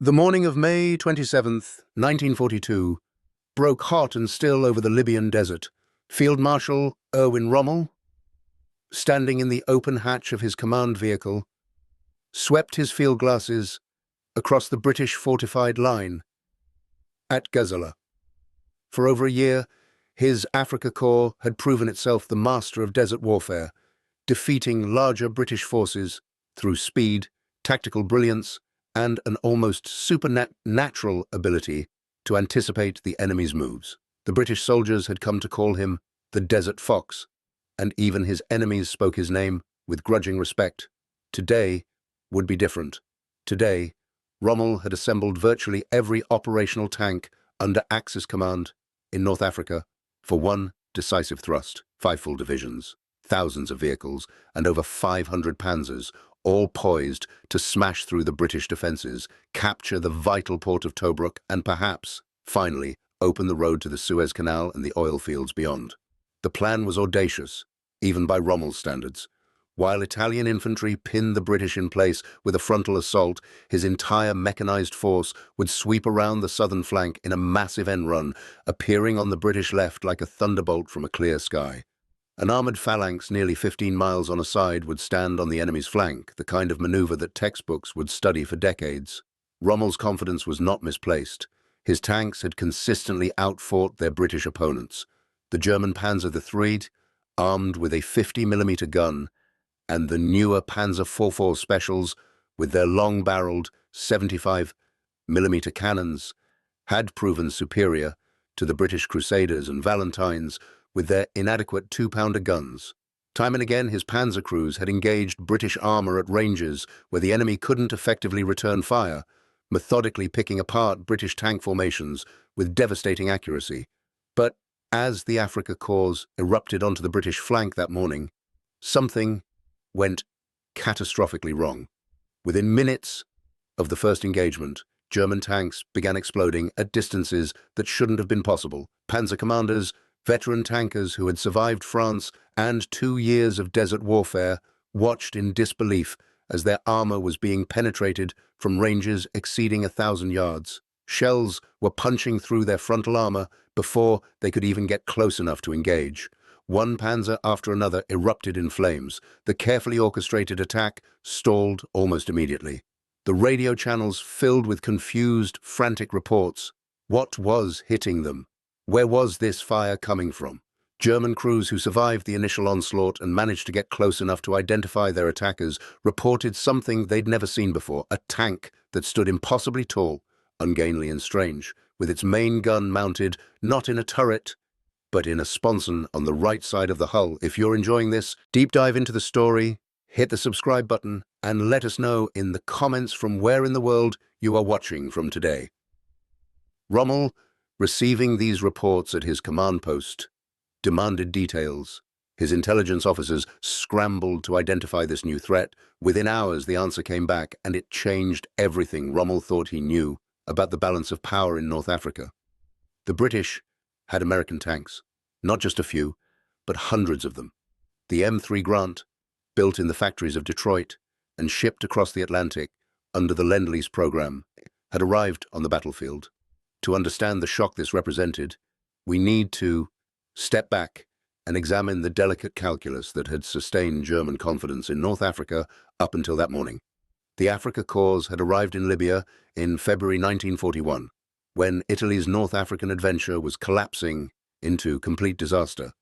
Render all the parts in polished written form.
The morning of May 27th, 1942, broke hot and still over the Libyan desert. Field Marshal Erwin Rommel, standing in the open hatch of his command vehicle, swept his field glasses across the British fortified line at Gazala. For over a year, his Afrika Korps had proven itself the master of desert warfare, defeating larger British forces through speed, tactical brilliance, and an almost supernatural ability to anticipate the enemy's moves. The British soldiers had come to call him the Desert Fox, and even his enemies spoke his name with grudging respect. Today would be different. Today, Rommel had assembled virtually every operational tank under Axis command in North Africa for one decisive thrust, 5 full divisions, thousands of vehicles, and over 500 panzers, all poised to smash through the British defences, capture the vital port of Tobruk, and perhaps, finally, open the road to the Suez Canal and the oil fields beyond. The plan was audacious, even by Rommel's standards. While Italian infantry pinned the British in place with a frontal assault, his entire mechanized force would sweep around the southern flank in a massive end run, appearing on the British left like a thunderbolt from a clear sky. An armoured phalanx nearly 15 miles on a side would stand on the enemy's flank, the kind of manoeuvre that textbooks would study for decades. Rommel's confidence was not misplaced. His tanks had consistently outfought their British opponents. The German Panzer III, armed with a 50mm gun, and the newer Panzer IV Specials, with their long-barreled 75mm cannons, had proven superior to the British Crusaders and Valentines with their inadequate 2-pounder guns. Time and again, his panzer crews had engaged British armour at ranges where the enemy couldn't effectively return fire, methodically picking apart British tank formations with devastating accuracy. But as the Afrika Korps erupted onto the British flank that morning, something went catastrophically wrong. Within minutes of the first engagement, German tanks began exploding at distances that shouldn't have been possible. Panzer commanders, veteran tankers who had survived France and 2 years of desert warfare, watched in disbelief as their armour was being penetrated from ranges exceeding 1,000 yards. Shells were punching through their frontal armour before they could even get close enough to engage. One panzer after another erupted in flames. The carefully orchestrated attack stalled almost immediately. The radio channels filled with confused, frantic reports. What was hitting them? Where was this fire coming from? German crews who survived the initial onslaught and managed to get close enough to identify their attackers reported something they'd never seen before, a tank that stood impossibly tall, ungainly and strange, with its main gun mounted not in a turret, but in a sponson on the right side of the hull. If you're enjoying this, deep dive into the story, hit the subscribe button, and let us know in the comments from where in the world you are watching from today. Rommel, receiving these reports at his command post, demanded details. His intelligence officers scrambled to identify this new threat. Within hours, the answer came back, and it changed everything Rommel thought he knew about the balance of power in North Africa. The British had American tanks, not just a few, but hundreds of them. The M3 Grant, built in the factories of Detroit and shipped across the Atlantic under the Lend-Lease program, had arrived on the battlefield. To understand the shock this represented, we need to step back and examine the delicate calculus that had sustained German confidence in North Africa up until that morning. The Afrika Korps had arrived in Libya in February 1941, when Italy's North African adventure was collapsing into complete disaster.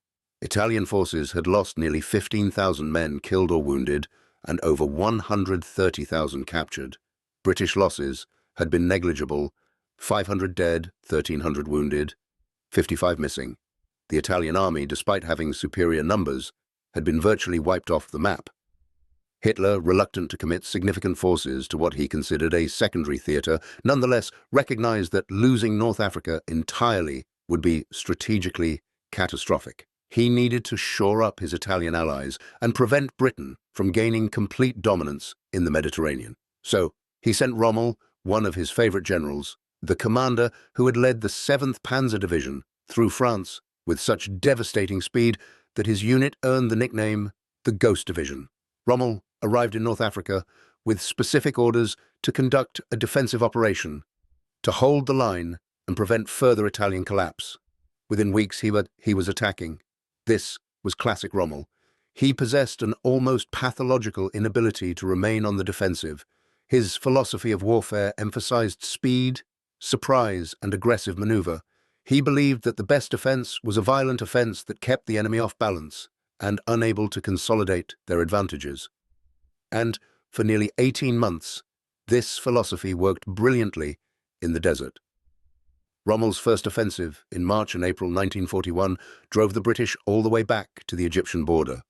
Italian forces had lost nearly 15,000 men killed or wounded and over 130,000 captured. British losses had been negligible: 500 dead, 1,300 wounded, 55 missing. The Italian army, despite having superior numbers, had been virtually wiped off the map. Hitler, reluctant to commit significant forces to what he considered a secondary theatre, nonetheless recognized that losing North Africa entirely would be strategically catastrophic. He needed to shore up his Italian allies and prevent Britain from gaining complete dominance in the Mediterranean. So he sent Rommel, one of his favorite generals, the commander who had led the 7th Panzer Division through France with such devastating speed that his unit earned the nickname the Ghost Division. Rommel arrived in North Africa with specific orders to conduct a defensive operation, to hold the line and prevent further Italian collapse. Within weeks, he was attacking. This was classic Rommel. He possessed an almost pathological inability to remain on the defensive. His philosophy of warfare emphasized speed, surprise, and aggressive maneuver. He believed that the best defense was a violent offense that kept the enemy off balance and unable to consolidate their advantages. And for nearly 18 months, this philosophy worked brilliantly in the desert. Rommel's first offensive in March and April 1941 drove the British all the way back to the Egyptian border,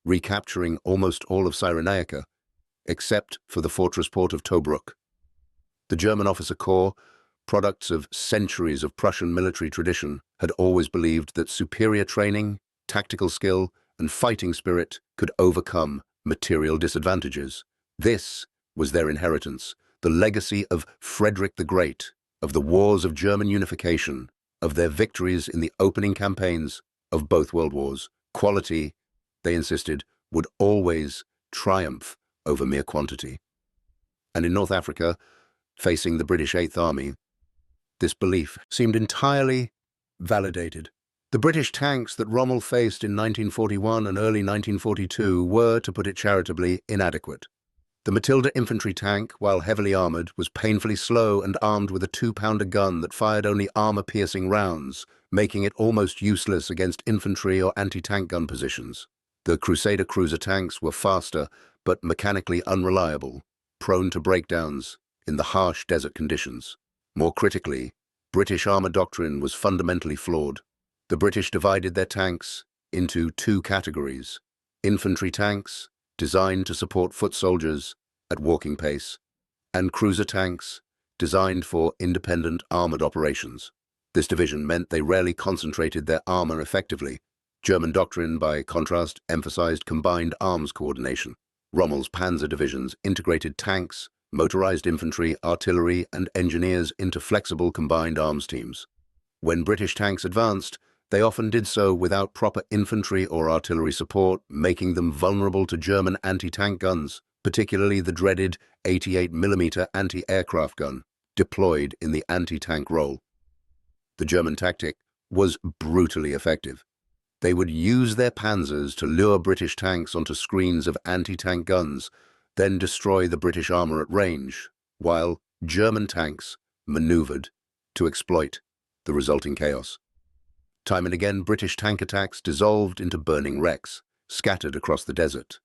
recapturing almost all of Cyrenaica, except for the fortress port of Tobruk. The German officer corps, products of centuries of Prussian military tradition, had always believed that superior training, tactical skill, and fighting spirit could overcome material disadvantages. This was their inheritance, the legacy of Frederick the Great, of the wars of German unification, of their victories in the opening campaigns of both World Wars. Quality, they insisted, would always triumph over mere quantity. And in North Africa, facing the British Eighth Army, this belief seemed entirely validated. The British tanks that Rommel faced in 1941 and early 1942 were, to put it charitably, inadequate. The Matilda infantry tank, while heavily armoured, was painfully slow and armed with a 2-pounder gun that fired only armour-piercing rounds, making it almost useless against infantry or anti-tank gun positions. The Crusader cruiser tanks were faster, but mechanically unreliable, prone to breakdowns in the harsh desert conditions. More critically, British armour doctrine was fundamentally flawed. The British divided their tanks into 2 categories: infantry tanks, designed to support foot soldiers at walking pace, and cruiser tanks, designed for independent armoured operations. This division meant they rarely concentrated their armour effectively. German doctrine, by contrast, emphasized combined arms coordination. Rommel's panzer divisions integrated tanks, motorized infantry, artillery, and engineers into flexible combined arms teams. When British tanks advanced, they often did so without proper infantry or artillery support, making them vulnerable to German anti-tank guns, particularly the dreaded 88mm anti-aircraft gun, deployed in the anti-tank role. The German tactic was brutally effective. They would use their panzers to lure British tanks onto screens of anti-tank guns, then destroy the British armour at range, while German tanks maneuvered to exploit the resulting chaos. Time and again, British tank attacks dissolved into burning wrecks, scattered across the desert.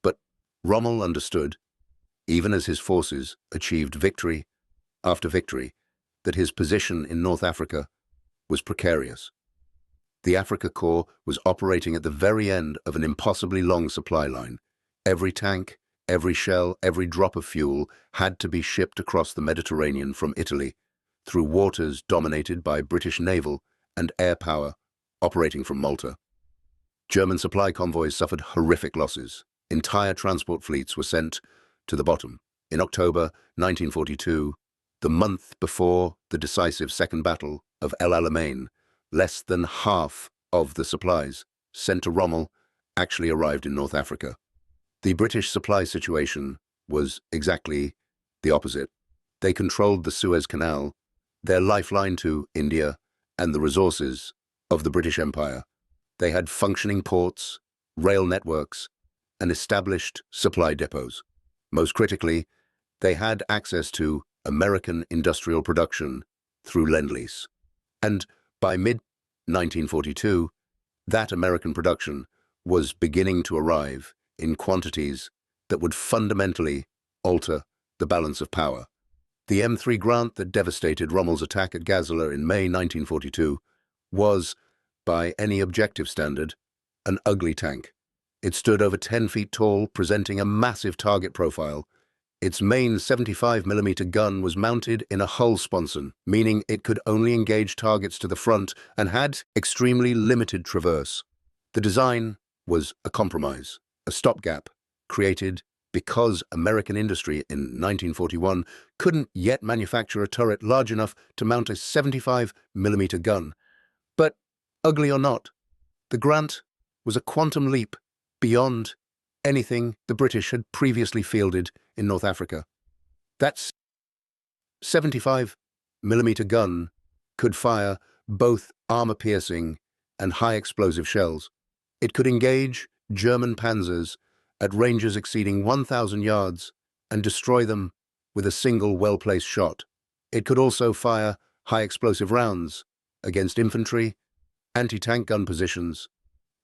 But Rommel understood, even as his forces achieved victory after victory, that his position in North Africa was precarious. The Afrika Korps was operating at the very end of an impossibly long supply line. Every tank, every shell, every drop of fuel had to be shipped across the Mediterranean from Italy, through waters dominated by British naval and air power operating from Malta. German supply convoys suffered horrific losses. Entire transport fleets were sent to the bottom. In October 1942, the month before the decisive Second Battle of El Alamein, less than half of the supplies sent to Rommel actually arrived in North Africa. The British supply situation was exactly the opposite. They controlled the Suez Canal, their lifeline to India and the resources of the British Empire. They had functioning ports, rail networks, and established supply depots. Most critically, they had access to American industrial production through Lend-Lease. And by mid-1942, that American production was beginning to arrive in quantities that would fundamentally alter the balance of power. The M3 Grant that devastated Rommel's attack at Gazala in May 1942 was, by any objective standard, an ugly tank. It stood over 10 feet tall, presenting a massive target profile. Its main 75mm gun was mounted in a hull sponson, meaning it could only engage targets to the front and had extremely limited traverse. The design was a compromise, a stopgap, created because American industry in 1941 couldn't yet manufacture a turret large enough to mount a 75mm gun. But, ugly or not, the Grant was a quantum leap beyond anything the British had previously fielded in North Africa. That 75-millimeter gun could fire both armor-piercing and high-explosive shells. It could engage German panzers at ranges exceeding 1,000 yards and destroy them with a single well-placed shot. It could also fire high-explosive rounds against infantry, anti-tank gun positions,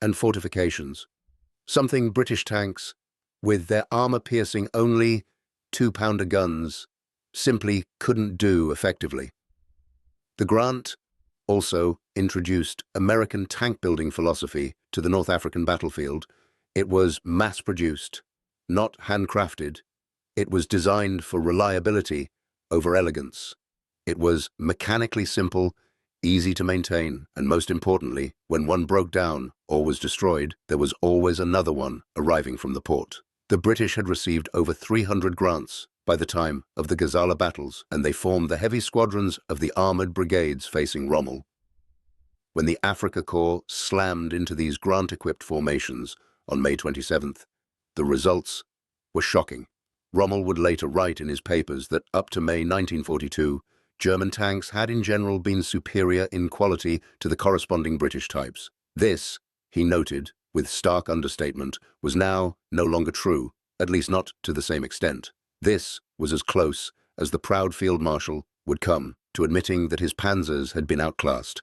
and fortifications, something British tanks, with their armor-piercing only 2-pounder guns, simply couldn't do effectively. The grant also introduced American tank-building philosophy to the North African battlefield. It was mass-produced, not handcrafted. It was designed for reliability over elegance. It was mechanically simple, easy to maintain, and most importantly, when one broke down or was destroyed, there was always another one arriving from the port. The British had received over 300 grants by the time of the Gazala battles, and they formed the heavy squadrons of the armoured brigades facing Rommel. When the Afrika Korps slammed into these grant-equipped formations on May 27th, the results were shocking. Rommel would later write in his papers that up to May 1942, German tanks had in general been superior in quality to the corresponding British types. This, he noted with stark understatement, was now no longer true, at least not to the same extent. This was as close as the proud field marshal would come to admitting that his panzers had been outclassed.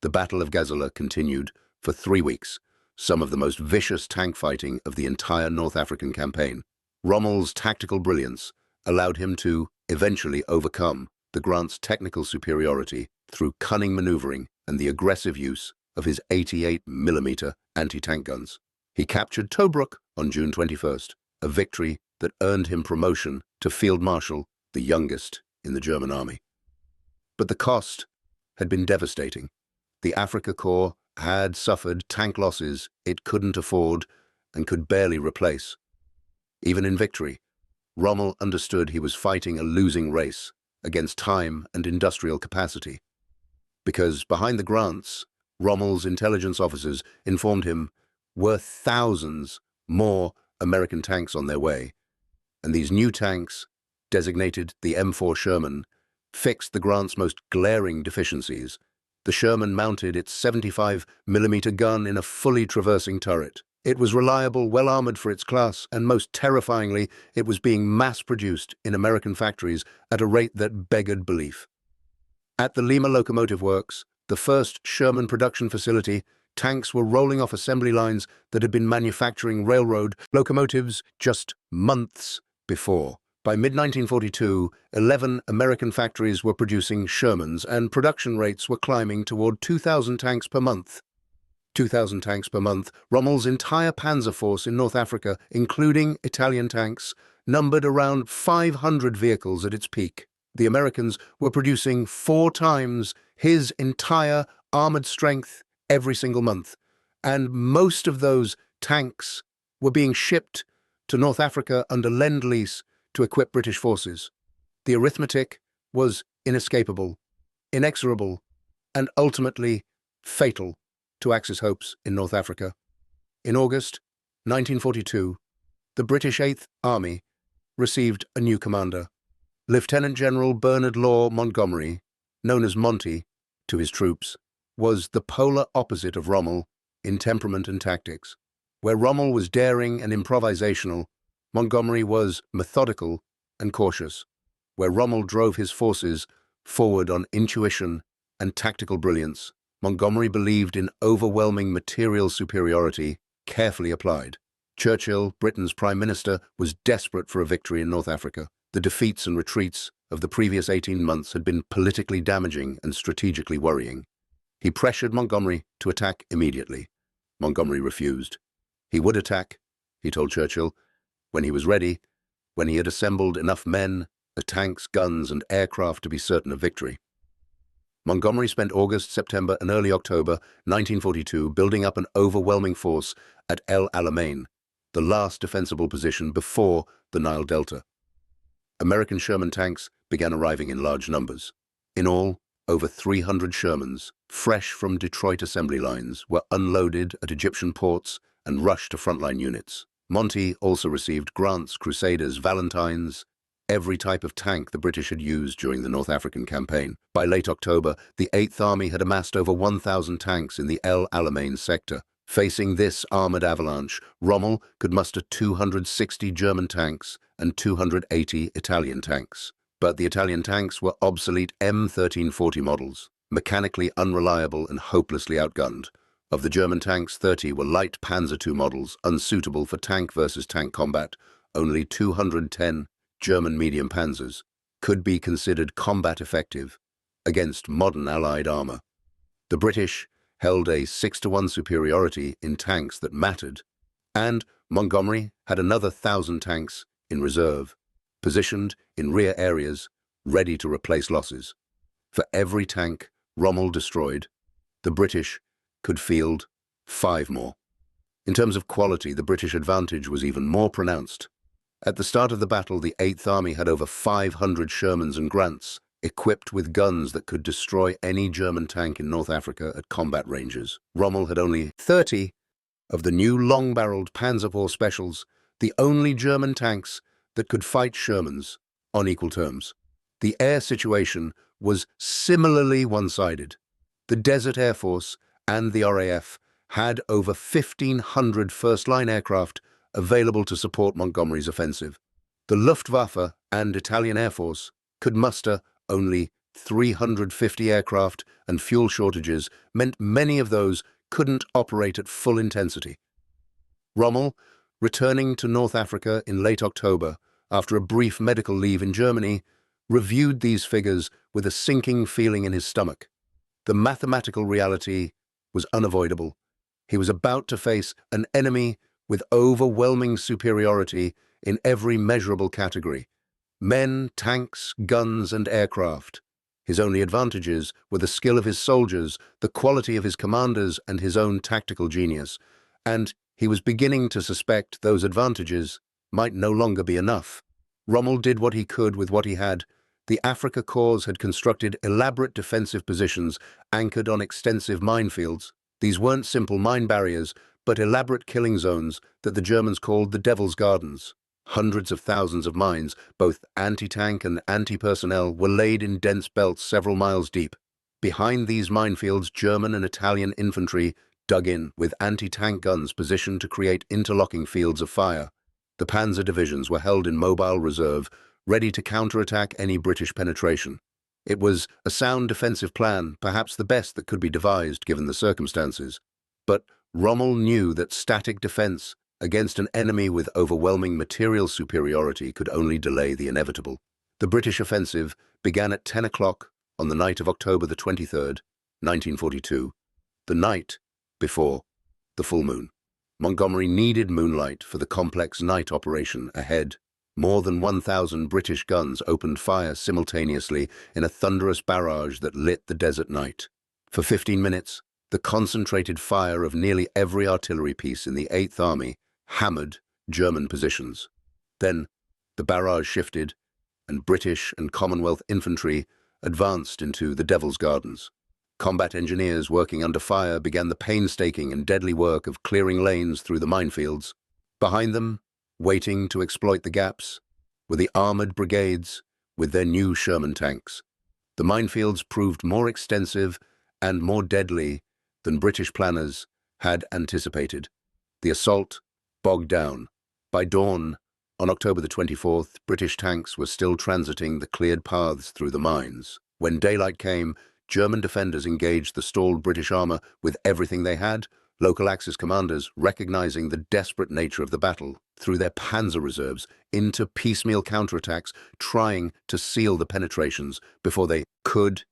The Battle of Gazala continued for 3 weeks, some of the most vicious tank fighting of the entire North African campaign. Rommel's tactical brilliance allowed him to eventually overcome the Grant's technical superiority through cunning maneuvering and the aggressive use of his 88mm anti-tank guns. He captured Tobruk on June 21st, a victory that earned him promotion to Field Marshal, the youngest in the German army. But the cost had been devastating. The Afrika Korps had suffered tank losses it couldn't afford and could barely replace. Even in victory, Rommel understood he was fighting a losing race against time and industrial capacity. Because behind the grants, Rommel's intelligence officers informed him were thousands more American tanks on their way, and these new tanks, designated the M4 Sherman, fixed the Grant's most glaring deficiencies. The Sherman mounted its 75mm gun in a fully traversing turret. It was reliable, well-armored for its class, and most terrifyingly, it was being mass-produced in American factories at a rate that beggared belief. At the Lima Locomotive Works, the first Sherman production facility, tanks were rolling off assembly lines that had been manufacturing railroad locomotives just months before. By mid-1942, 11 American factories were producing Shermans, and production rates were climbing toward 2,000 tanks per month. 2,000 tanks per month. Rommel's entire panzer force in North Africa, including Italian tanks, numbered around 500 vehicles at its peak. The Americans were producing 4 times his entire armored strength every single month, and most of those tanks were being shipped to North Africa under Lend-Lease to equip British forces. The arithmetic was inescapable, inexorable, and ultimately fatal to Axis hopes in North Africa. In August 1942, the British 8th Army received a new commander. Lieutenant General Bernard Law Montgomery, known as Monty to his troops, was the polar opposite of Rommel in temperament and tactics. Where Rommel was daring and improvisational, Montgomery was methodical and cautious. Where Rommel drove his forces forward on intuition and tactical brilliance, Montgomery believed in overwhelming material superiority, carefully applied. Churchill, Britain's Prime Minister, was desperate for a victory in North Africa. The defeats and retreats of the previous 18 months had been politically damaging and strategically worrying. He pressured Montgomery to attack immediately. Montgomery refused. He would attack, he told Churchill, when he was ready, when he had assembled enough men, tanks, guns, and aircraft to be certain of victory. Montgomery spent August, September, and early October 1942 building up an overwhelming force at El Alamein, the last defensible position before the Nile Delta. American Sherman tanks began arriving in large numbers. In all, over 300 Shermans, fresh from Detroit assembly lines, were unloaded at Egyptian ports and rushed to frontline units. Monty also received Grant's, Crusaders, Valentines, every type of tank the British had used during the North African campaign. By late October, the 8th Army had amassed over 1,000 tanks in the El Alamein sector. Facing this armoured avalanche, Rommel could muster 260 German tanks and 280 Italian tanks. But the Italian tanks were obsolete M1340 models, mechanically unreliable and hopelessly outgunned. Of the German tanks, 30 were light Panzer II models, unsuitable for tank versus tank combat. Only 210 German medium panzers could be considered combat effective against modern Allied armour. The British held a 6-to-1 superiority in tanks that mattered, and Montgomery had another 1,000 tanks in reserve, positioned in rear areas, ready to replace losses. For every tank Rommel destroyed, the British could field 5 more. In terms of quality, the British advantage was even more pronounced. At the start of the battle, the 8th Army had over 500 Shermans and Grants, equipped with guns that could destroy any German tank in North Africa at combat ranges. Rommel had only 30 of the new long-barreled Panzer IV specials, the only German tanks that could fight Shermans on equal terms. The air situation was similarly one-sided. The Desert Air Force and the RAF had over 1,500 first-line aircraft available to support Montgomery's offensive. The Luftwaffe and Italian Air Force could muster only 350 aircraft, and fuel shortages meant many of those couldn't operate at full intensity. Rommel, returning to North Africa in late October after a brief medical leave in Germany, reviewed these figures with a sinking feeling in his stomach. The mathematical reality was unavoidable. He was about to face an enemy with overwhelming superiority in every measurable category: men, tanks, guns, and aircraft. His only advantages were the skill of his soldiers, the quality of his commanders, and his own tactical genius. And he was beginning to suspect those advantages might no longer be enough. Rommel did what he could with what he had. The Afrika Korps had constructed elaborate defensive positions anchored on extensive minefields. These weren't simple mine barriers, but elaborate killing zones that the Germans called the Devil's Gardens. Hundreds of thousands of mines, both anti-tank and anti-personnel, were laid in dense belts several miles deep. Behind these minefields, German and Italian infantry dug in, with anti-tank guns positioned to create interlocking fields of fire. The panzer divisions were held in mobile reserve, ready to counterattack any British penetration. It was a sound defensive plan, perhaps the best that could be devised given the circumstances. But Rommel knew that static defense against an enemy with overwhelming material superiority could only delay the inevitable. The British offensive began at 10 o'clock on the night of October the 23rd, 1942, the night before the full moon. Montgomery needed moonlight for the complex night operation ahead. More than 1,000 British guns opened fire simultaneously in a thunderous barrage that lit the desert night. For 15 minutes, the concentrated fire of nearly every artillery piece in the 8th Army hammered German positions. Then the barrage shifted, and British and Commonwealth infantry advanced into the Devil's Gardens. Combat engineers working under fire began the painstaking and deadly work of clearing lanes through the minefields. Behind them, waiting to exploit the gaps, were the armoured brigades with their new Sherman tanks. The minefields proved more extensive and more deadly than British planners had anticipated. The assault bogged down. By dawn, on October the 24th, British tanks were still transiting the cleared paths through the mines. When daylight came, German defenders engaged the stalled British armour with everything they had. Local Axis commanders, recognizing the desperate nature of the battle, threw their panzer reserves into piecemeal counterattacks, trying to seal the penetrations before they could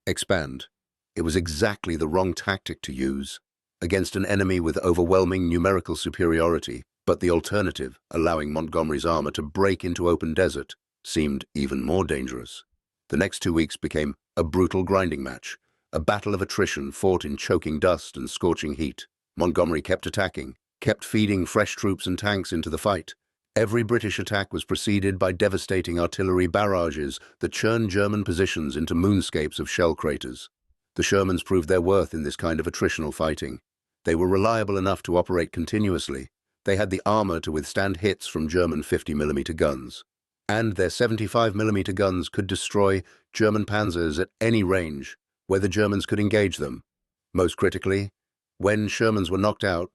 expand. It was exactly the wrong tactic to use against an enemy with overwhelming numerical superiority, but the alternative, allowing Montgomery's armour to break into open desert, seemed even more dangerous. The next 2 weeks became a brutal grinding match, a battle of attrition fought in choking dust and scorching heat. Montgomery kept attacking, kept feeding fresh troops and tanks into the fight. Every British attack was preceded by devastating artillery barrages that churned German positions into moonscapes of shell craters. The Shermans proved their worth in this kind of attritional fighting. They were reliable enough to operate continuously. They had the armor to withstand hits from German 50mm guns, and their 75mm guns could destroy German panzers at any range where the Germans could engage them. Most critically, when Shermans were knocked out,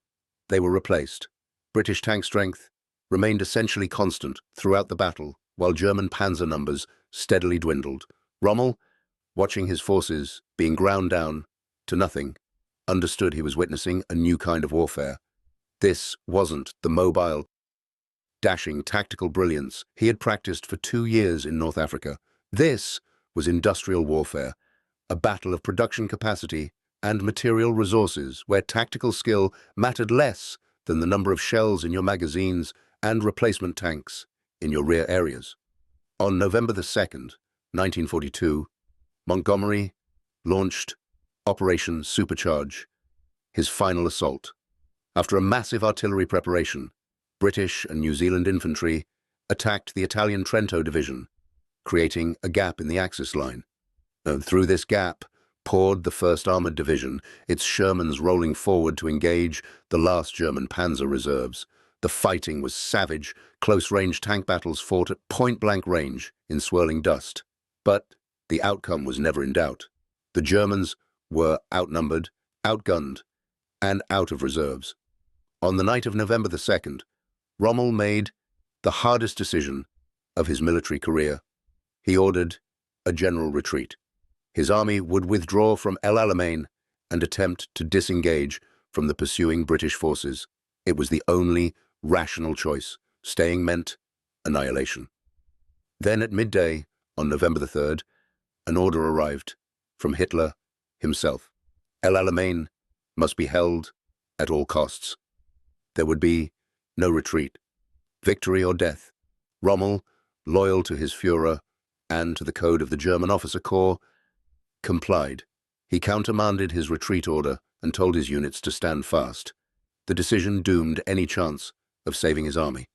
they were replaced. British tank strength remained essentially constant throughout the battle, while German panzer numbers steadily dwindled. Rommel, watching his forces being ground down to nothing, understood he was witnessing a new kind of warfare. This wasn't the mobile, dashing tactical brilliance he had practiced for 2 years in North Africa. This was industrial warfare, a battle of production capacity and material resources where tactical skill mattered less than the number of shells in your magazines and replacement tanks in your rear areas. On November the 2nd, 1942, Montgomery launched Operation Supercharge, his final assault. After a massive artillery preparation, British and New Zealand infantry attacked the Italian Trento division, creating a gap in the Axis line. And through this gap poured the 1st Armored Division, its Shermans rolling forward to engage the last German panzer reserves. The fighting was savage, close-range tank battles fought at point-blank range in swirling dust. But the outcome was never in doubt. The Germans were outnumbered, outgunned, and out of reserves. On the night of November the 2nd, Rommel made the hardest decision of his military career. He ordered a general retreat. His army would withdraw from El Alamein and attempt to disengage from the pursuing British forces. It was the only rational choice. Staying meant annihilation. Then at midday, on November the 3rd, an order arrived from Hitler himself. El Alamein must be held at all costs. There would be no retreat, victory or death. Rommel, loyal to his Führer and to the code of the German officer corps, complied. He countermanded his retreat order and told his units to stand fast. The decision doomed any chance of saving his army.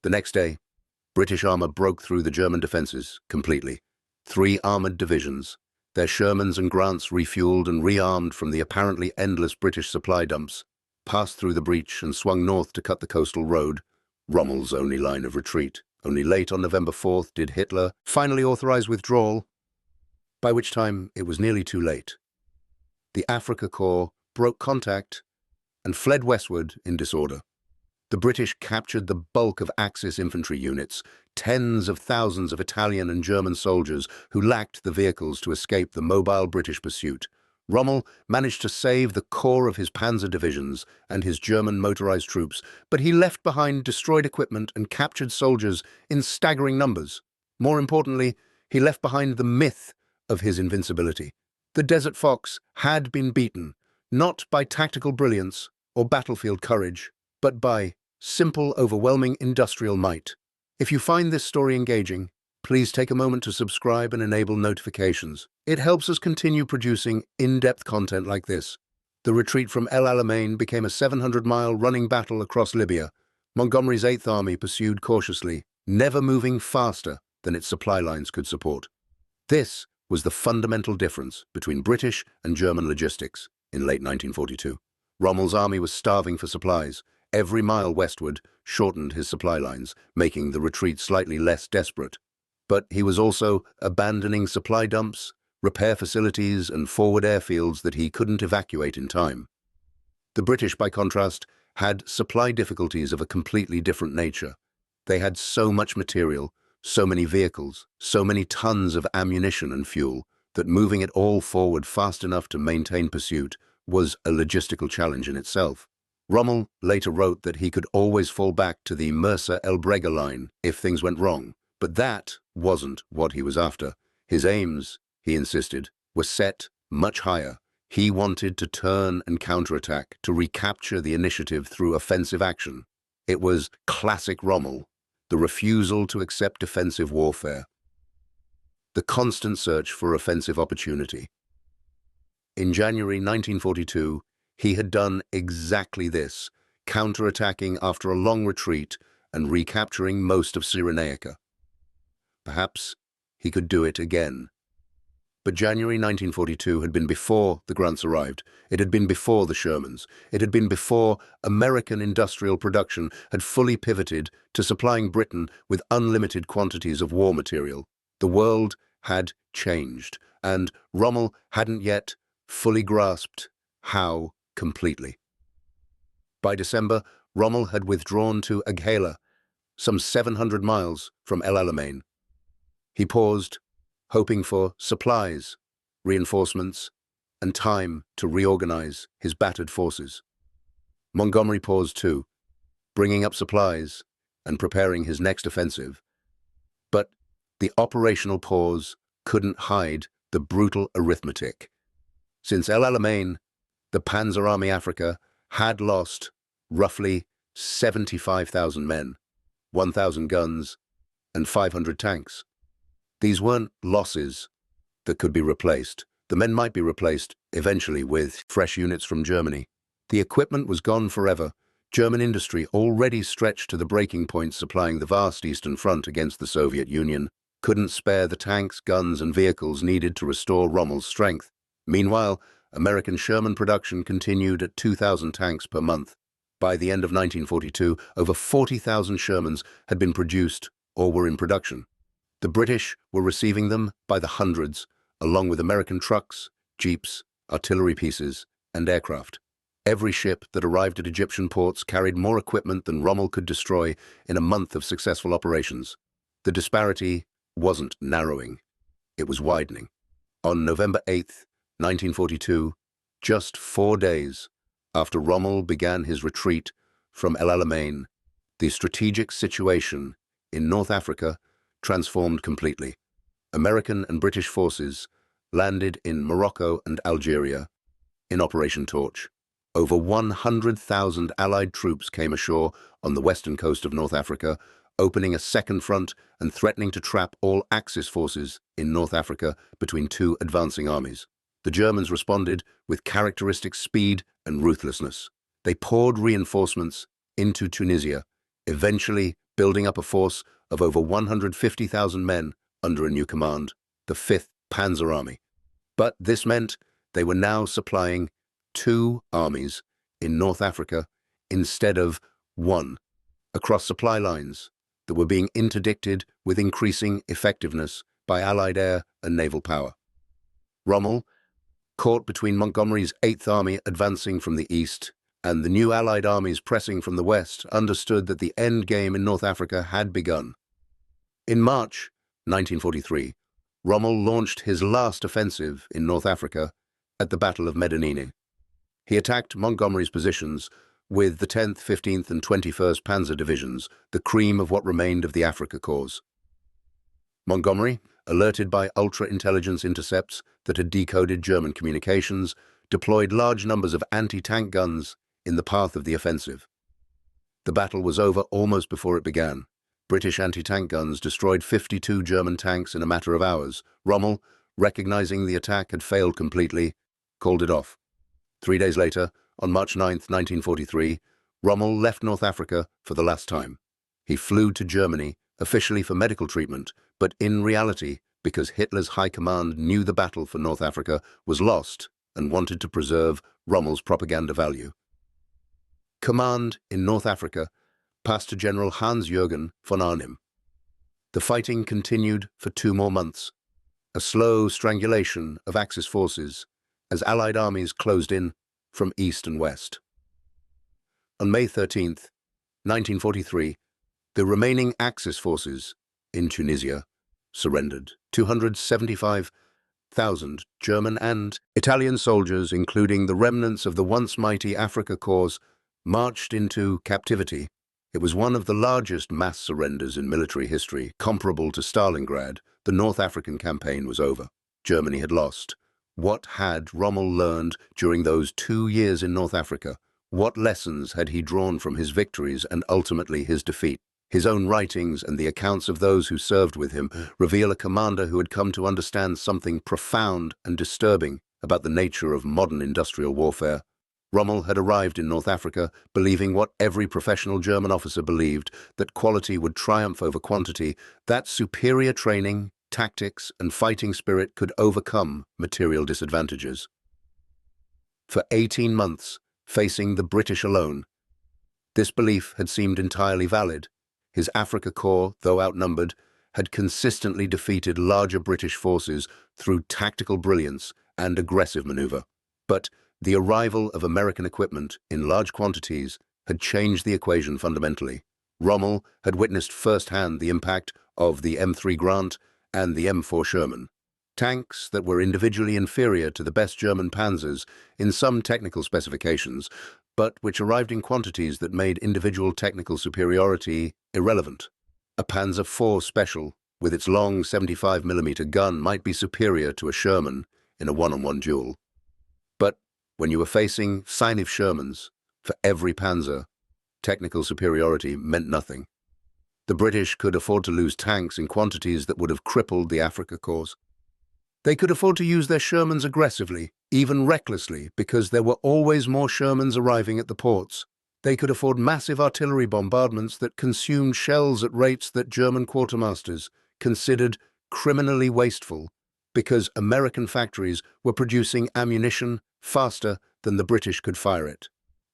The next day, British armor broke through the German defenses completely. 3 armored divisions, their Shermans and Grants refueled and rearmed from the apparently endless British supply dumps, passed through the breach and swung north to cut the coastal road, Rommel's only line of retreat. Only late on November 4th did Hitler finally authorize withdrawal, by which time it was nearly too late. The Afrika Korps broke contact and fled westward in disorder. The British captured the bulk of Axis infantry units, tens of thousands of Italian and German soldiers who lacked the vehicles to escape the mobile British pursuit. Rommel managed to save the core of his panzer divisions and his German motorized troops, but he left behind destroyed equipment and captured soldiers in staggering numbers. More importantly, he left behind the myth of his invincibility. The Desert Fox had been beaten, not by tactical brilliance or battlefield courage, but by simple, overwhelming industrial might. If you find this story engaging, please take a moment to subscribe and enable notifications. It helps us continue producing in-depth content like this. The retreat from El Alamein became a 700-mile running battle across Libya. Montgomery's 8th Army pursued cautiously, never moving faster than its supply lines could support. This was the fundamental difference between British and German logistics in late 1942. Rommel's army was starving for supplies. Every mile westward shortened his supply lines, making the retreat slightly less desperate. But he was also abandoning supply dumps, repair facilities, and forward airfields that he couldn't evacuate in time. The British, by contrast, had supply difficulties of a completely different nature. They had so much material, so many vehicles, so many tons of ammunition and fuel, that moving it all forward fast enough to maintain pursuit was a logistical challenge in itself. Rommel later wrote that he could always fall back to the Mersa-El Brega line if things went wrong, but that wasn't what he was after. His aims, he insisted, were set much higher. He wanted to turn and counterattack, to recapture the initiative through offensive action. It was classic Rommel, the refusal to accept defensive warfare, the constant search for offensive opportunity. In January 1942, he had done exactly this, counterattacking after a long retreat and recapturing most of Cyrenaica. Perhaps he could do it again. But January 1942 had been before the grunts arrived. It had been before the Shermans. It had been before American industrial production had fully pivoted to supplying Britain with unlimited quantities of war material. The world had changed, and Rommel hadn't yet fully grasped how completely. By December, Rommel had withdrawn to Gazala, some 700 miles from El Alamein. He paused, hoping for supplies, reinforcements, and time to reorganize his battered forces. Montgomery paused too, bringing up supplies and preparing his next offensive. But the operational pause couldn't hide the brutal arithmetic. Since El Alamein, the Panzer Army Africa had lost roughly 75,000 men, 1,000 guns, and 500 tanks. These weren't losses that could be replaced. The men might be replaced eventually with fresh units from Germany. The equipment was gone forever. German industry, already stretched to the breaking point supplying the vast Eastern Front against the Soviet Union, couldn't spare the tanks, guns, and vehicles needed to restore Rommel's strength. Meanwhile, American Sherman production continued at 2,000 tanks per month. By the end of 1942, over 40,000 Shermans had been produced or were in production. The British were receiving them by the hundreds, along with American trucks, jeeps, artillery pieces, and aircraft. Every ship that arrived at Egyptian ports carried more equipment than Rommel could destroy in a month of successful operations. The disparity wasn't narrowing, it was widening. On November 8, 1942, just 4 days after Rommel began his retreat from El Alamein, the strategic situation in North Africa transformed completely. American and British forces landed in Morocco and Algeria in Operation Torch. Over 100,000 Allied troops came ashore on the western coast of North Africa, opening a second front and threatening to trap all Axis forces in North Africa between two advancing armies. The Germans responded with characteristic speed and ruthlessness. They poured reinforcements into Tunisia, eventually building up a force of over 150,000 men under a new command, the 5th Panzer Army. But this meant they were now supplying 2 armies in North Africa instead of 1, across supply lines that were being interdicted with increasing effectiveness by Allied air and naval power. Rommel, caught between Montgomery's 8th Army advancing from the east and the new Allied armies pressing from the west, understood that the end game in North Africa had begun. In March 1943, Rommel launched his last offensive in North Africa at the Battle of Medellin. He attacked Montgomery's positions with the 10th, 15th, and 21st Panzer Divisions, the cream of what remained of the Afrika Korps. Montgomery, alerted by ultra-intelligence intercepts that had decoded German communications, deployed large numbers of anti-tank guns in the path of the offensive. The battle was over almost before it began. British anti-tank guns destroyed 52 German tanks in a matter of hours. Rommel, recognizing the attack had failed completely, called it off. 3 days later, on March 9, 1943, Rommel left North Africa for the last time. He flew to Germany, officially for medical treatment, but in reality, because Hitler's high command knew the battle for North Africa was lost and wanted to preserve Rommel's propaganda value. Command in North Africa passed to General Hans-Jürgen von Arnim. The fighting continued for 2 more months, a slow strangulation of Axis forces as Allied armies closed in from east and west. On May 13, 1943, the remaining Axis forces in Tunisia surrendered. 275,000 German and Italian soldiers, including the remnants of the once mighty Afrika Korps, marched into captivity. It was one of the largest mass surrenders in military history, comparable to Stalingrad. The North African campaign was over. Germany had lost. What had Rommel learned during those 2 years in North Africa? What lessons had he drawn from his victories and ultimately his defeat? His own writings and the accounts of those who served with him reveal a commander who had come to understand something profound and disturbing about the nature of modern industrial warfare. Rommel had arrived in North Africa believing what every professional German officer believed, that quality would triumph over quantity, that superior training tactics, and fighting spirit could overcome material disadvantages. For 18 months, facing the British alone, this belief had seemed entirely valid. His Afrika Korps, though outnumbered, had consistently defeated larger British forces through tactical brilliance and aggressive maneuver. But the arrival of American equipment in large quantities had changed the equation fundamentally. Rommel had witnessed firsthand the impact of the M3 Grant and the M4 Sherman, tanks that were individually inferior to the best German panzers in some technical specifications, but which arrived in quantities that made individual technical superiority irrelevant. A Panzer IV Special, with its long 75mm gun, might be superior to a Sherman in a one-on-one duel. But when you were facing decisive Shermans for every Panzer, technical superiority meant nothing. The British could afford to lose tanks in quantities that would have crippled the Afrika Korps. They could afford to use their Shermans aggressively, even recklessly, because there were always more Shermans arriving at the ports. They could afford massive artillery bombardments that consumed shells at rates that German quartermasters considered criminally wasteful, because American factories were producing ammunition faster than the British could fire it.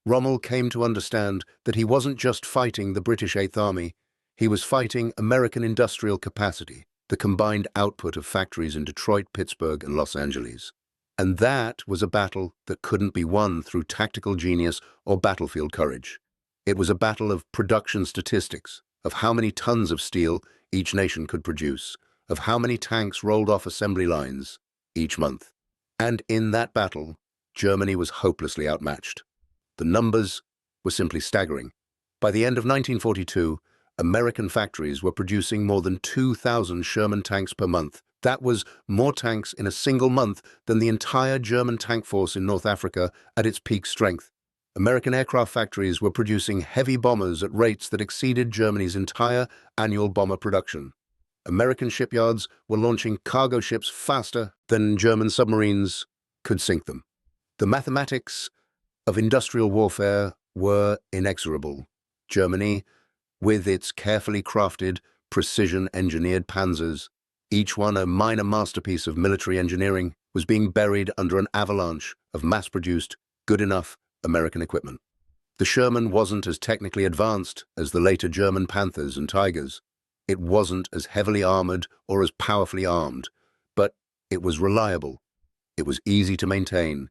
Rommel came to understand that he wasn't just fighting the British Eighth Army, he was fighting American industrial capacity, the combined output of factories in Detroit, Pittsburgh, and Los Angeles. And that was a battle that couldn't be won through tactical genius or battlefield courage. It was a battle of production statistics, of how many tons of steel each nation could produce, of how many tanks rolled off assembly lines each month. And in that battle, Germany was hopelessly outmatched. The numbers were simply staggering. By the end of 1942, American factories were producing more than 2,000 Sherman tanks per month. That was more tanks in a single month than the entire German tank force in North Africa at its peak strength. American aircraft factories were producing heavy bombers at rates that exceeded Germany's entire annual bomber production. American shipyards were launching cargo ships faster than German submarines could sink them. The mathematics of industrial warfare were inexorable. Germany, with its carefully crafted, precision-engineered panzers, each one a minor masterpiece of military engineering, was being buried under an avalanche of mass-produced, good-enough American equipment. The Sherman wasn't as technically advanced as the later German Panthers and Tigers. It wasn't as heavily armored or as powerfully armed, but it was reliable. It was easy to maintain.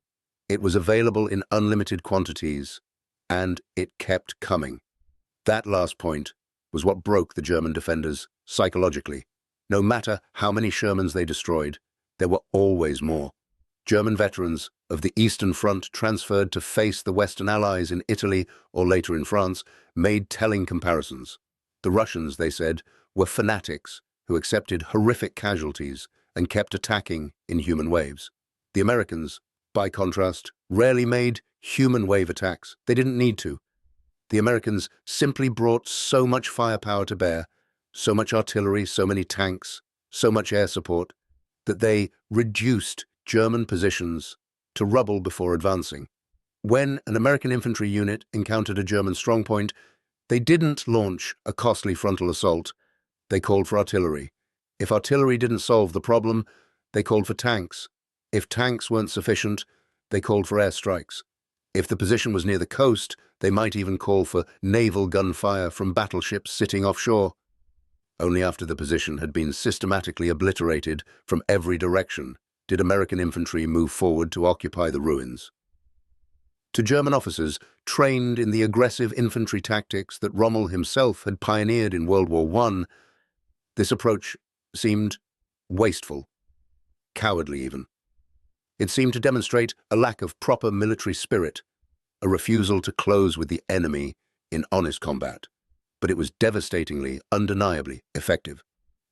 It was available in unlimited quantities, and it kept coming. That last point was what broke the German defenders psychologically. No matter how many Shermans they destroyed, there were always more. German veterans of the Eastern Front transferred to face the Western Allies in Italy or later in France made telling comparisons. The Russians, they said, were fanatics who accepted horrific casualties and kept attacking in human waves. The Americans, by contrast, rarely made human wave attacks. They didn't need to. The Americans simply brought so much firepower to bear, so much artillery, so many tanks, so much air support, that they reduced German positions to rubble before advancing. When an American infantry unit encountered a German strongpoint, they didn't launch a costly frontal assault. They called for artillery. If artillery didn't solve the problem, they called for tanks. If tanks weren't sufficient, they called for airstrikes. If the position was near the coast, they might even call for naval gunfire from battleships sitting offshore. Only after the position had been systematically obliterated from every direction did American infantry move forward to occupy the ruins. To German officers trained in the aggressive infantry tactics that Rommel himself had pioneered in World War I, this approach seemed wasteful, cowardly even. It seemed to demonstrate a lack of proper military spirit, a refusal to close with the enemy in honest combat. But it was devastatingly, undeniably effective.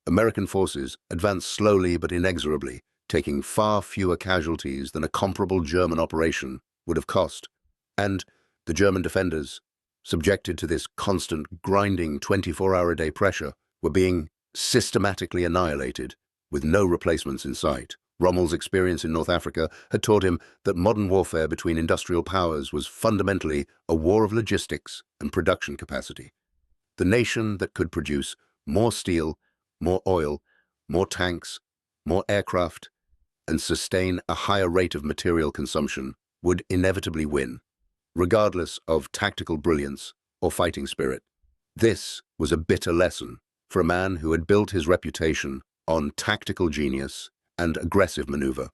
American forces advanced slowly but inexorably, taking far fewer casualties than a comparable German operation would have cost. And the German defenders, subjected to this constant, grinding 24-hour-a-day pressure, were being systematically annihilated, with no replacements in sight. Rommel's experience in North Africa had taught him that modern warfare between industrial powers was fundamentally a war of logistics and production capacity. The nation that could produce more steel, more oil, more tanks, more aircraft, and sustain a higher rate of material consumption would inevitably win, regardless of tactical brilliance or fighting spirit. This was a bitter lesson for a man who had built his reputation on tactical genius and aggressive maneuver.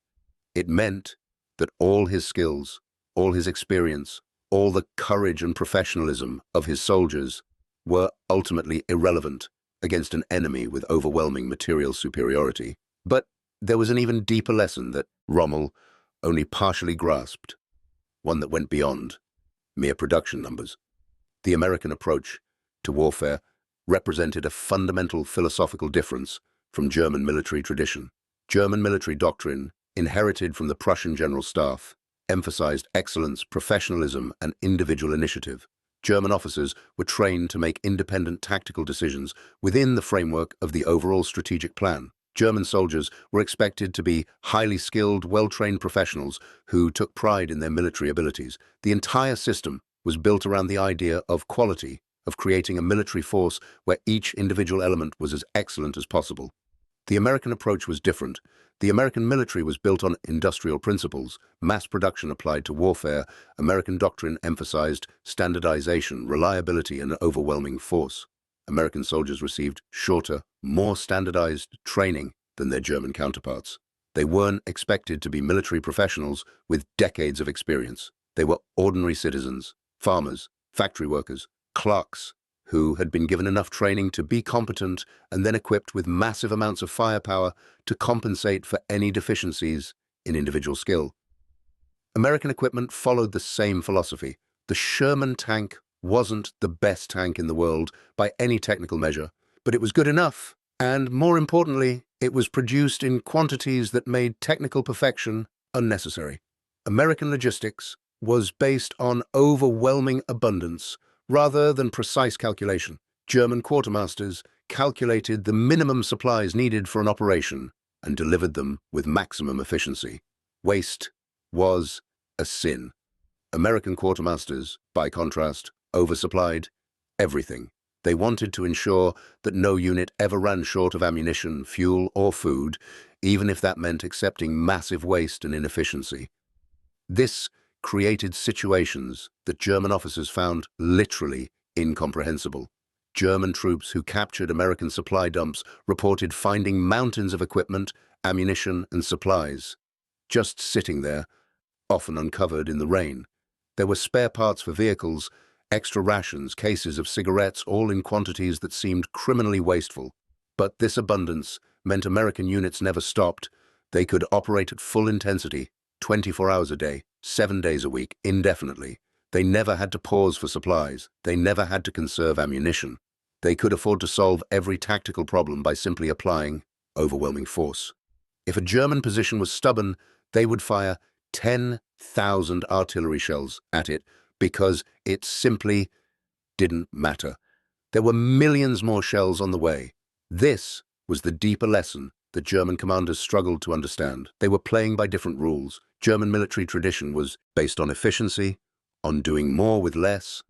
It meant that all his skills, all his experience, all the courage and professionalism of his soldiers were ultimately irrelevant against an enemy with overwhelming material superiority. But there was an even deeper lesson that Rommel only partially grasped, one that went beyond mere production numbers. The American approach to warfare represented a fundamental philosophical difference from German military tradition. German military doctrine, inherited from the Prussian General Staff, emphasized excellence, professionalism, and individual initiative. German officers were trained to make independent tactical decisions within the framework of the overall strategic plan. German soldiers were expected to be highly skilled, well-trained professionals who took pride in their military abilities. The entire system was built around the idea of quality, of creating a military force where each individual element was as excellent as possible. The American approach was different. The American military was built on industrial principles, mass production applied to warfare. American doctrine emphasized standardization, reliability, and overwhelming force. American soldiers received shorter, more standardized training than their German counterparts. They weren't expected to be military professionals with decades of experience. They were ordinary citizens, farmers, factory workers, clerks, who had been given enough training to be competent and then equipped with massive amounts of firepower to compensate for any deficiencies in individual skill. American equipment followed the same philosophy. The Sherman tank wasn't the best tank in the world by any technical measure, but it was good enough, and more importantly, it was produced in quantities that made technical perfection unnecessary. American logistics was based on overwhelming abundance rather than precise calculation. German quartermasters calculated the minimum supplies needed for an operation and delivered them with maximum efficiency. Waste was a sin. American quartermasters, by contrast, oversupplied everything. They wanted to ensure that no unit ever ran short of ammunition, fuel, or food, even if that meant accepting massive waste and inefficiency. This created situations that German officers found literally incomprehensible. German troops who captured American supply dumps reported finding mountains of equipment, ammunition, and supplies just sitting there, often uncovered in the rain. There were spare parts for vehicles, extra rations, cases of cigarettes, all in quantities that seemed criminally wasteful. But this abundance meant American units never stopped. They could operate at full intensity, 24 hours a day, 7 days a week, indefinitely. They never had to pause for supplies. They never had to conserve ammunition. They could afford to solve every tactical problem by simply applying overwhelming force. If a German position was stubborn, they would fire 10,000 artillery shells at it because it simply didn't matter. There were millions more shells on the way. This was the deeper lesson that German commanders struggled to understand. They were playing by different rules. German military tradition was based on efficiency, on doing more with less,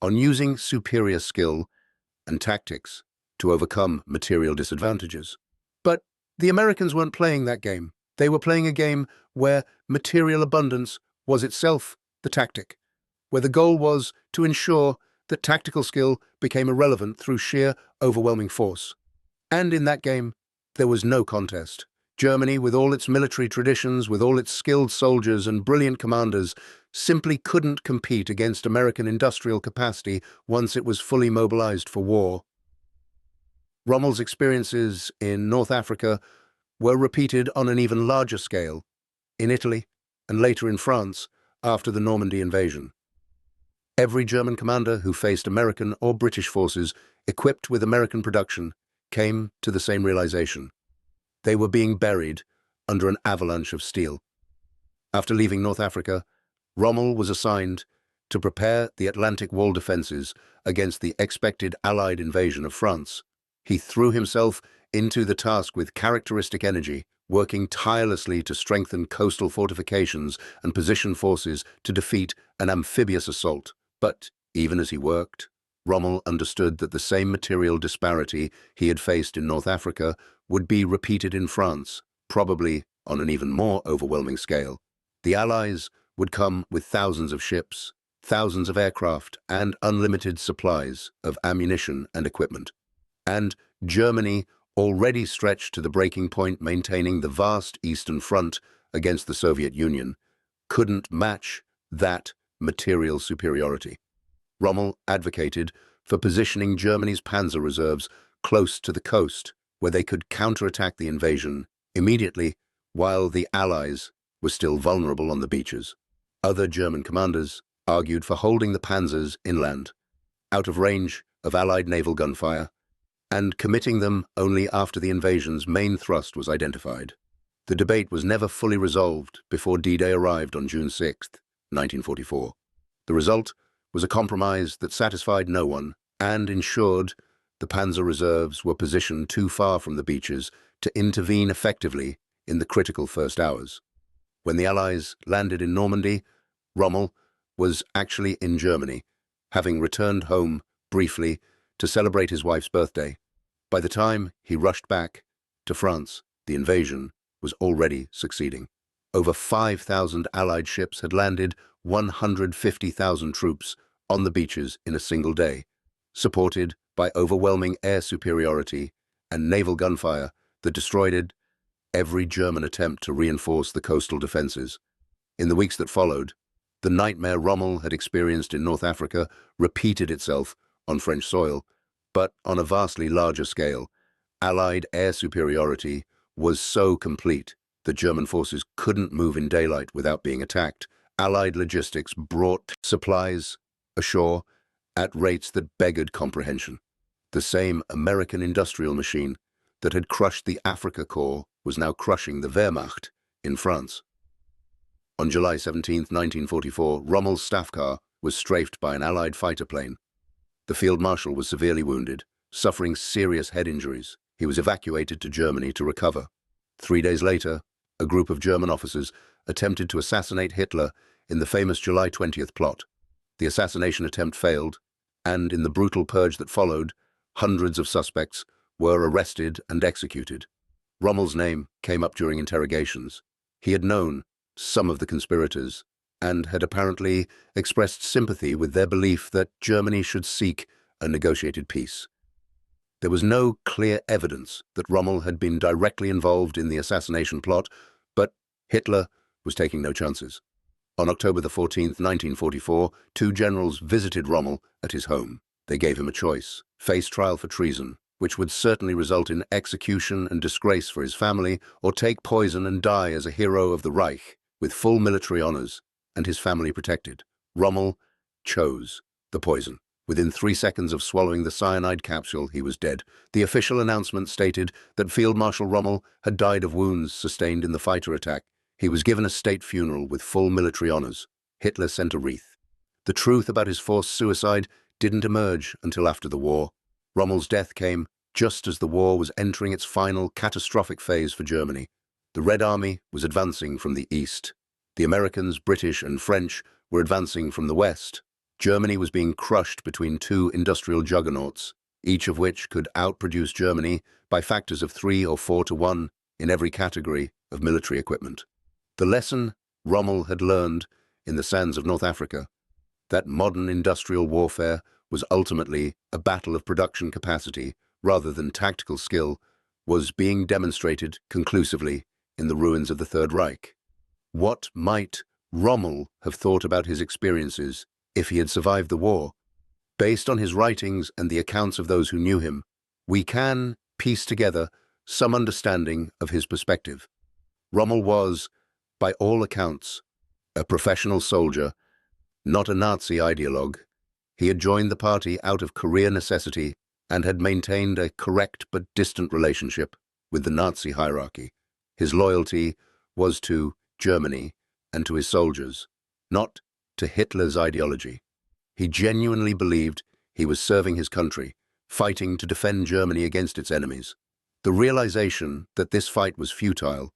on using superior skill and tactics to overcome material disadvantages. But the Americans weren't playing that game. They were playing a game where material abundance was itself the tactic, where the goal was to ensure that tactical skill became irrelevant through sheer, overwhelming force. And in that game, there was no contest. Germany, with all its military traditions, with all its skilled soldiers and brilliant commanders, simply couldn't compete against American industrial capacity once it was fully mobilized for war. Rommel's experiences in North Africa were repeated on an even larger scale, in Italy and later in France after the Normandy invasion. Every German commander who faced American or British forces equipped with American production came to the same realization. They were being buried under an avalanche of steel. After leaving North Africa, Rommel was assigned to prepare the Atlantic Wall defenses against the expected Allied invasion of France. He threw himself into the task with characteristic energy, working tirelessly to strengthen coastal fortifications and position forces to defeat an amphibious assault. But even as he worked, Rommel understood that the same material disparity he had faced in North Africa would be repeated in France, probably on an even more overwhelming scale. The Allies would come with thousands of ships, thousands of aircraft, and unlimited supplies of ammunition and equipment. And Germany, already stretched to the breaking point, maintaining the vast Eastern Front against the Soviet Union, couldn't match that material superiority. Rommel advocated for positioning Germany's panzer reserves close to the coast, where they could counterattack the invasion immediately, while the Allies were still vulnerable on the beaches. Other German commanders argued for holding the panzers inland, out of range of Allied naval gunfire, and committing them only after the invasion's main thrust was identified. The debate was never fully resolved before D-Day arrived on June 6, 1944. The result was a compromise that satisfied no one and ensured the panzer reserves were positioned too far from the beaches to intervene effectively in the critical first hours. When the Allies landed in Normandy, Rommel was actually in Germany, having returned home briefly to celebrate his wife's birthday. By the time he rushed back to France, the invasion was already succeeding. Over 5,000 Allied ships had landed 150,000 troops on the beaches in a single day, supported by overwhelming air superiority and naval gunfire that destroyed every German attempt to reinforce the coastal defenses. In the weeks that followed, the nightmare Rommel had experienced in North Africa repeated itself on French soil, but on a vastly larger scale. Allied air superiority was so complete that German forces couldn't move in daylight without being attacked. Allied logistics brought supplies ashore at rates that beggared comprehension. The same American industrial machine that had crushed the Afrika Korps was now crushing the Wehrmacht in France. On July 17, 1944, Rommel's staff car was strafed by an Allied fighter plane. The field marshal was severely wounded, suffering serious head injuries. He was evacuated to Germany to recover. 3 days later, a group of German officers attempted to assassinate Hitler in the famous July 20th plot. The assassination attempt failed, and in the brutal purge that followed, hundreds of suspects were arrested and executed. Rommel's name came up during interrogations. He had known some of the conspirators and had apparently expressed sympathy with their belief that Germany should seek a negotiated peace. There was no clear evidence that Rommel had been directly involved in the assassination plot, but Hitler was taking no chances. On October 14, 1944, 2 generals visited Rommel at his home. They gave him a choice: face trial for treason, which would certainly result in execution and disgrace for his family, or take poison and die as a hero of the Reich, with full military honors and his family protected. Rommel chose the poison. Within 3 seconds of swallowing the cyanide capsule, he was dead. The official announcement stated that Field Marshal Rommel had died of wounds sustained in the fighter attack. He was given a state funeral with full military honors. Hitler sent a wreath. The truth about his forced suicide didn't emerge until after the war. Rommel's death came just as the war was entering its final catastrophic phase for Germany. The Red Army was advancing from the east. The Americans, British, and French were advancing from the west. Germany was being crushed between 2 industrial juggernauts, each of which could outproduce Germany by factors of 3 or 4 to 1 in every category of military equipment. The lesson Rommel had learned in the sands of North Africa, that modern industrial warfare was ultimately a battle of production capacity rather than tactical skill, was being demonstrated conclusively in the ruins of the Third Reich. What might Rommel have thought about his experiences if he had survived the war? Based on his writings and the accounts of those who knew him, we can piece together some understanding of his perspective. Rommel was, by all accounts, a professional soldier, not a Nazi ideologue. He had joined the party out of career necessity and had maintained a correct but distant relationship with the Nazi hierarchy. His loyalty was to Germany and to his soldiers, not to Hitler's ideology. He genuinely believed he was serving his country, fighting to defend Germany against its enemies. The realization that this fight was futile,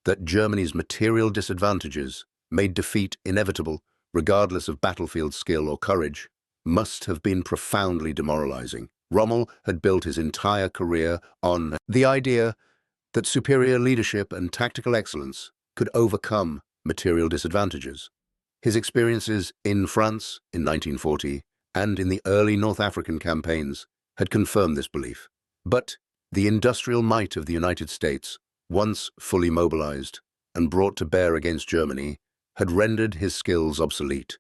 that Germany's material disadvantages made defeat inevitable, regardless of battlefield skill or courage, must have been profoundly demoralizing. Rommel had built his entire career on the idea that superior leadership and tactical excellence could overcome material disadvantages. His experiences in France in 1940 and in the early North African campaigns had confirmed this belief. But the industrial might of the United States, once fully mobilized and brought to bear against Germany, had rendered his skills obsolete.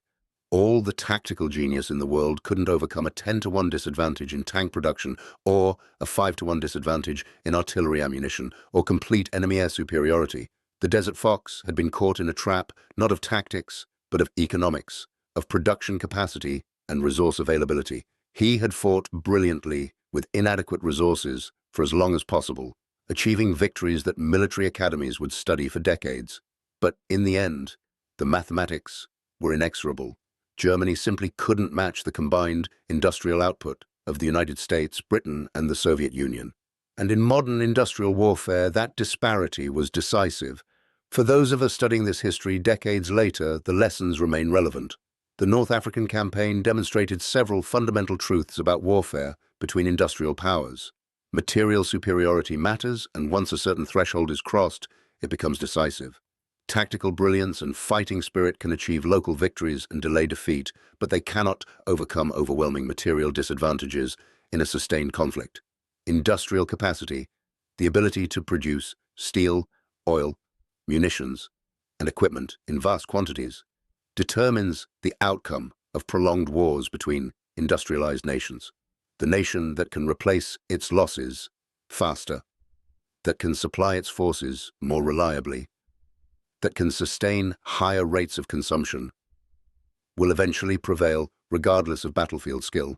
All the tactical genius in the world couldn't overcome a 10-to-1 disadvantage in tank production or a 5-to-1 disadvantage in artillery ammunition or complete enemy air superiority. The Desert Fox had been caught in a trap not of tactics, but of economics, of production capacity and resource availability. He had fought brilliantly with inadequate resources for as long as possible, achieving victories that military academies would study for decades. But in the end, the mathematics were inexorable. Germany simply couldn't match the combined industrial output of the United States, Britain, and the Soviet Union. And in modern industrial warfare, that disparity was decisive. For those of us studying this history decades later, the lessons remain relevant. The North African campaign demonstrated several fundamental truths about warfare between industrial powers. Material superiority matters, and once a certain threshold is crossed, it becomes decisive. Tactical brilliance and fighting spirit can achieve local victories and delay defeat, but they cannot overcome overwhelming material disadvantages in a sustained conflict. Industrial capacity, the ability to produce steel, oil, munitions, and equipment in vast quantities, determines the outcome of prolonged wars between industrialized nations. The nation that can replace its losses faster, that can supply its forces more reliably, that can sustain higher rates of consumption, will eventually prevail regardless of battlefield skill.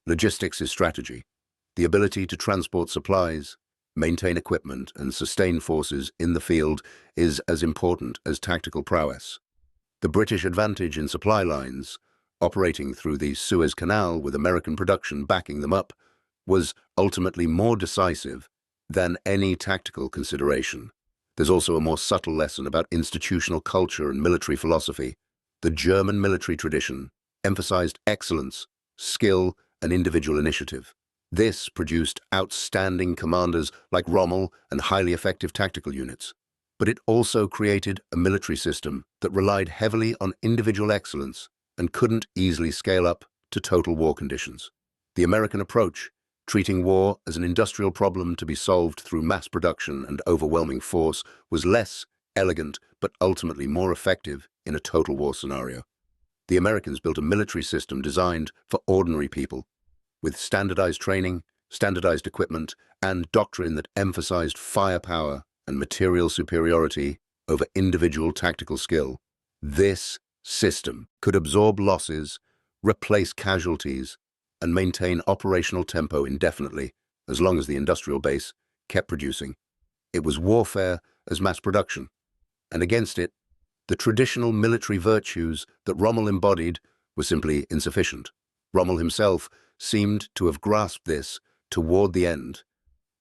Logistics is strategy. The ability to transport supplies, maintain equipment, and sustain forces in the field is as important as tactical prowess. The British advantage in supply lines, operating through the Suez Canal with American production backing them up, was ultimately more decisive than any tactical consideration. There's also a more subtle lesson about institutional culture and military philosophy. The German military tradition emphasized excellence, skill, and individual initiative. This produced outstanding commanders like Rommel and highly effective tactical units. But it also created a military system that relied heavily on individual excellence and couldn't easily scale up to total war conditions. The American approach, treating war as an industrial problem to be solved through mass production and overwhelming force, was less elegant but ultimately more effective in a total war scenario. The Americans built a military system designed for ordinary people, with standardized training, standardized equipment, and doctrine that emphasized firepower and material superiority over individual tactical skill. This system could absorb losses, replace casualties, and maintain operational tempo indefinitely, as long as the industrial base kept producing. It was warfare as mass production, and against it, the traditional military virtues that Rommel embodied were simply insufficient. Rommel himself seemed to have grasped this toward the end,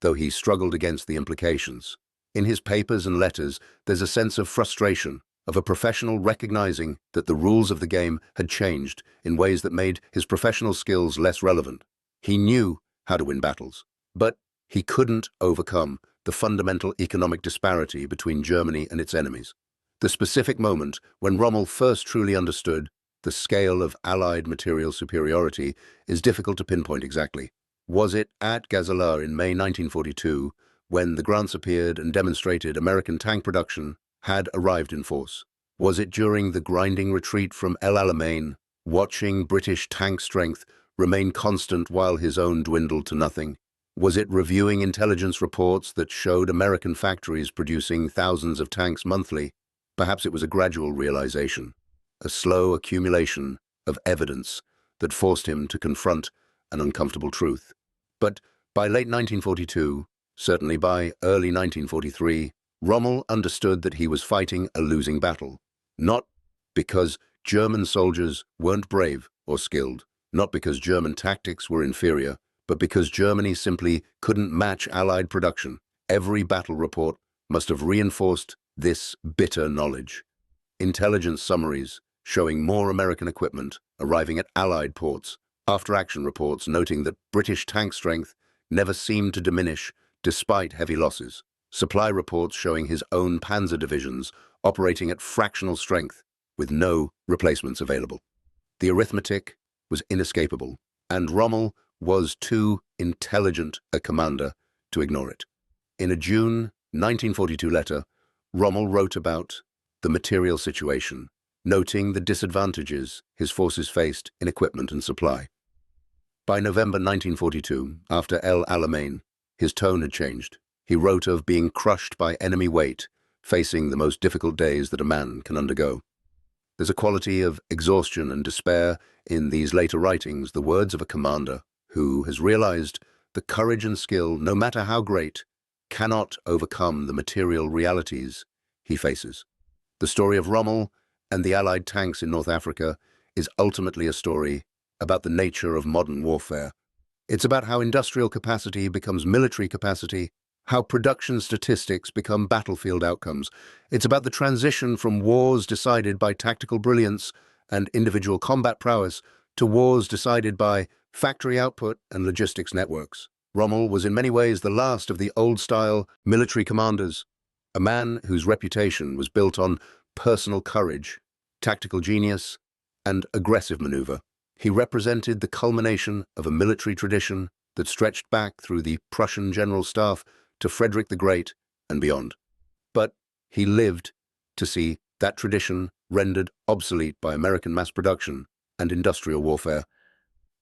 though he struggled against the implications. In his papers and letters, there's a sense of frustration, of a professional recognizing that the rules of the game had changed in ways that made his professional skills less relevant. He knew how to win battles, but he couldn't overcome the fundamental economic disparity between Germany and its enemies. The specific moment when Rommel first truly understood the scale of Allied material superiority is difficult to pinpoint exactly. Was it at Gazala in May 1942, when the grants appeared and demonstrated American tank production had arrived in force? Was it during the grinding retreat from El Alamein, watching British tank strength remain constant while his own dwindled to nothing? Was it reviewing intelligence reports that showed American factories producing thousands of tanks monthly? Perhaps it was a gradual realization, a slow accumulation of evidence that forced him to confront an uncomfortable truth. But by late 1942, certainly by early 1943, Rommel understood that he was fighting a losing battle. Not because German soldiers weren't brave or skilled, not because German tactics were inferior, but because Germany simply couldn't match Allied production. Every battle report must have reinforced this bitter knowledge. Intelligence summaries showing more American equipment arriving at Allied ports, after-action reports noting that British tank strength never seemed to diminish despite heavy losses, supply reports showing his own panzer divisions operating at fractional strength with no replacements available. The arithmetic was inescapable, and Rommel was too intelligent a commander to ignore it. In a June 1942 letter, Rommel wrote about the material situation, noting the disadvantages his forces faced in equipment and supply. By November 1942, after El Alamein, his tone had changed. He wrote of being crushed by enemy weight, facing the most difficult days that a man can undergo. There's a quality of exhaustion and despair in these later writings, the words of a commander who has realized that courage and skill, no matter how great, cannot overcome the material realities he faces. The story of Rommel and the Allied tanks in North Africa is ultimately a story about the nature of modern warfare. It's about how industrial capacity becomes military capacity, how production statistics become battlefield outcomes. It's about the transition from wars decided by tactical brilliance and individual combat prowess to wars decided by factory output and logistics networks. Rommel was in many ways the last of the old-style military commanders, a man whose reputation was built on personal courage, tactical genius, and aggressive maneuver. He represented the culmination of a military tradition that stretched back through the Prussian General Staff to Frederick the Great and beyond. But he lived to see that tradition rendered obsolete by American mass production and industrial warfare.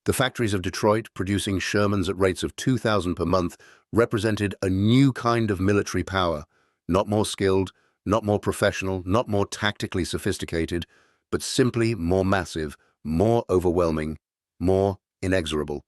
The factories of Detroit, producing Shermans at rates of 2,000 per month, represented a new kind of military power, not more skilled, not more professional, not more tactically sophisticated, but simply more massive, more overwhelming, more inexorable.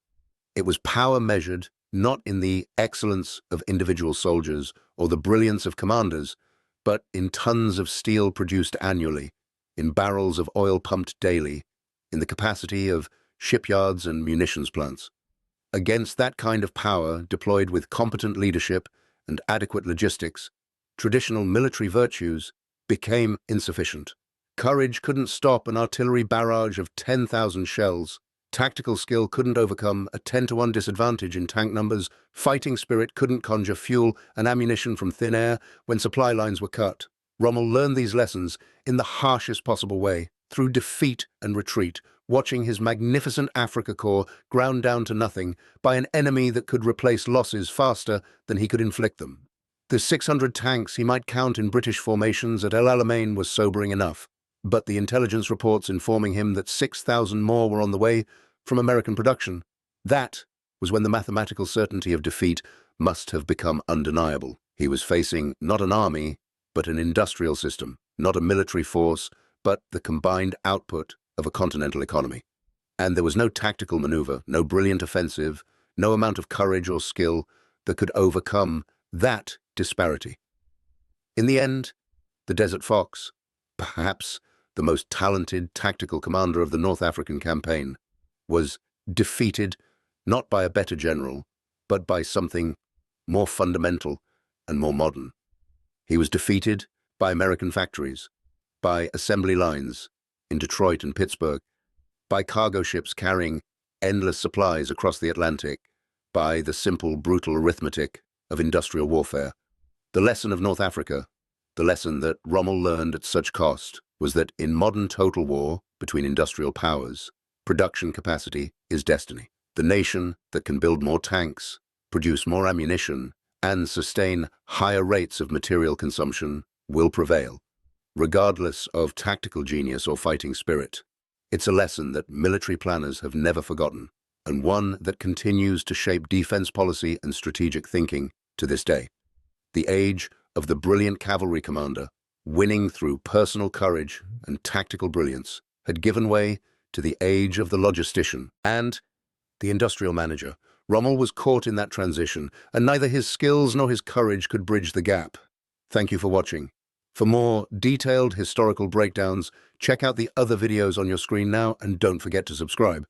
It was power measured not in the excellence of individual soldiers or the brilliance of commanders, but in tons of steel produced annually, in barrels of oil pumped daily, in the capacity of shipyards and munitions plants. Against that kind of power, deployed with competent leadership and adequate logistics, traditional military virtues became insufficient. Courage couldn't stop an artillery barrage of 10,000 shells. Tactical skill couldn't overcome a 10-to-1 disadvantage in tank numbers. Fighting spirit couldn't conjure fuel and ammunition from thin air when supply lines were cut. Rommel learned these lessons in the harshest possible way, through defeat and retreat, watching his magnificent Afrika Korps ground down to nothing by an enemy that could replace losses faster than he could inflict them. The 600 tanks he might count in British formations at El Alamein was sobering enough, but the intelligence reports informing him that 6,000 more were on the way from American production. That was when the mathematical certainty of defeat must have become undeniable. He was facing not an army, but an industrial system, not a military force, but the combined output of a continental economy. And there was no tactical maneuver, no brilliant offensive, no amount of courage or skill that could overcome that disparity. In the end, the Desert Fox, perhaps the most talented tactical commander of the North African campaign, was defeated not by a better general, but by something more fundamental and more modern. He was defeated by American factories, by assembly lines in Detroit and Pittsburgh, by cargo ships carrying endless supplies across the Atlantic, by the simple, brutal arithmetic of industrial warfare. The lesson of North Africa, the lesson that Rommel learned at such cost, was that in modern total war between industrial powers, production capacity is destiny. The nation that can build more tanks, produce more ammunition, and sustain higher rates of material consumption will prevail, regardless of tactical genius or fighting spirit. It's a lesson that military planners have never forgotten, and one that continues to shape defense policy and strategic thinking to this day. The age of the brilliant cavalry commander, winning through personal courage and tactical brilliance, had given way to the age of the logistician and the industrial manager. Rommel was caught in that transition, and neither his skills nor his courage could bridge the gap. Thank you for watching. For more detailed historical breakdowns, check out the other videos on your screen now, and don't forget to subscribe.